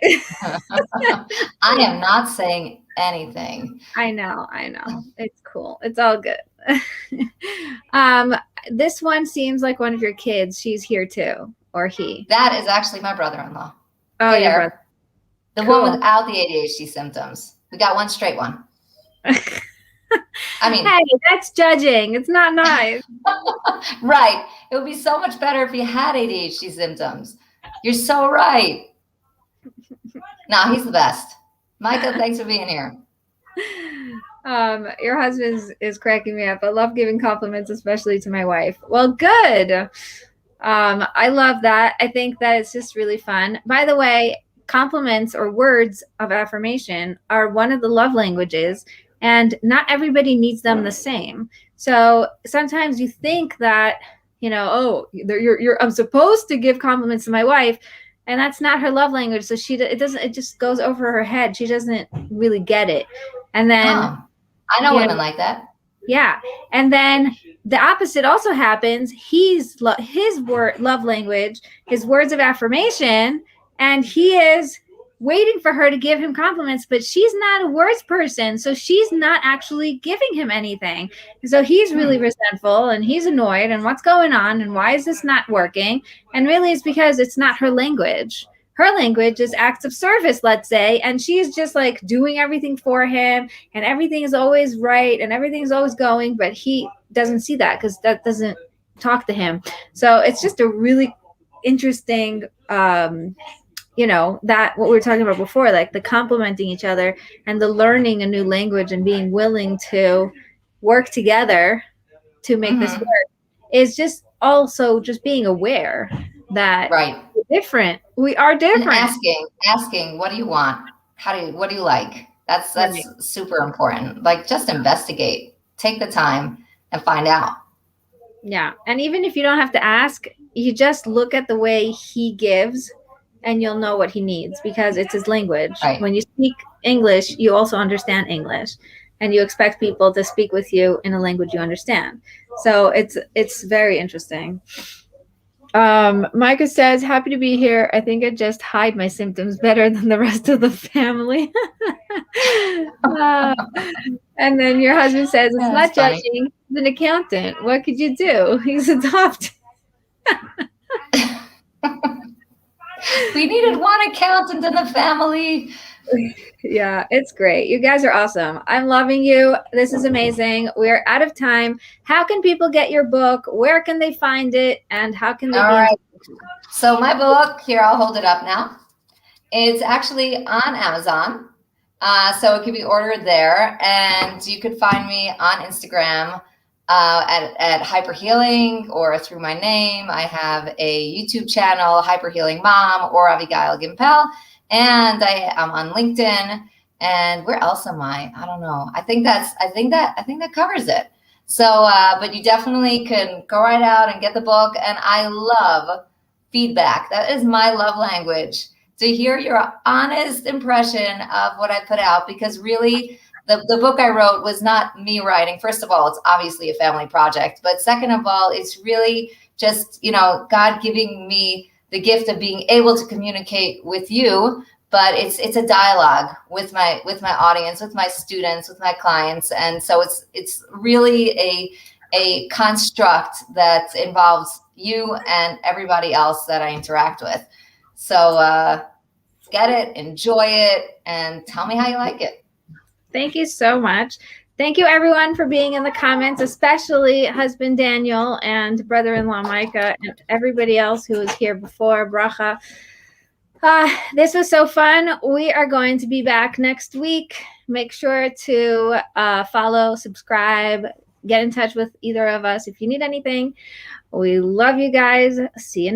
I am not saying anything. I know. It's cool. It's all good. This one seems like one of your kids. She's here too, or he. That is actually my brother-in-law. Oh, your brother. The one without the ADHD symptoms. We got one straight one. I mean, hey, that's judging. It's not nice. right. It would be so much better if you had ADHD symptoms. You're so right. No, he's the best. Micah, thanks for being here. Your husband is cracking me up. I love giving compliments, especially to my wife. Well, good. I love that. I think that it's just really fun. By the way, compliments or words of affirmation are one of the love languages, and not everybody needs them the same. So sometimes you think that, I'm supposed to give compliments to my wife, and that's not her love language. So it just goes over her head. She doesn't really get it. And then, I know women like that. Yeah. And then the opposite also happens. His love language, his words of affirmation, and he is waiting for her to give him compliments, but she's not a words person, so she's not actually giving him anything. So he's really resentful and he's annoyed, and what's going on and why is this not working? And really it's because it's not her language. Her language is acts of service, let's say, and she's just like doing everything for him, and everything is always right and everything's always going, but he doesn't see that because that doesn't talk to him. So it's just a really interesting that what we were talking about before, like the complimenting each other and the learning a new language and being willing to work together to make this work is just also just being aware that we're different. We are different. And asking, what do you want? What do you like? That's super important. Like, just investigate, take the time and find out. Yeah. And even if you don't have to ask, you just look at the way he gives and you'll know what he needs because it's his language. Right. When you speak English, you also understand English, and you expect people to speak with you in a language you understand. So it's very interesting. Micah says, happy to be here. I think I just hide my symptoms better than the rest of the family. And then your husband says, it's not judging. He's an accountant. What could you do? He's adopted. We needed one accountant in the family. Yeah, it's great. You guys are awesome. I'm loving you. This is amazing. We're out of time. How can people get your book? Where can they find it? And how can they So my book, here, I'll hold it up now. It's actually on Amazon. So it can be ordered there. And you could find me on Instagram at Hyperhealing or through my name. I have a YouTube channel, Hyperhealing Mom or Abigail Gimpel. And I'm on LinkedIn. And where else am I? I don't know. I think that covers it. So, but you definitely can go right out and get the book. And I love feedback. That is my love language, to hear your honest impression of what I put out, because really the book I wrote was not me writing. First of all, it's obviously a family project, but second of all, it's really just, God giving me the gift of being able to communicate with you. But it's a dialogue with my audience, with my students, with my clients. And so it's really a construct that involves you and everybody else that I interact with. So get it, enjoy it, and tell me how you like it. Thank you so much. Thank you, everyone, for being in the comments, especially husband Daniel and brother-in-law Micah and everybody else who was here before. Bracha. This was so fun. We are going to be back next week. Make sure to follow, subscribe, get in touch with either of us if you need anything. We love you guys. See you next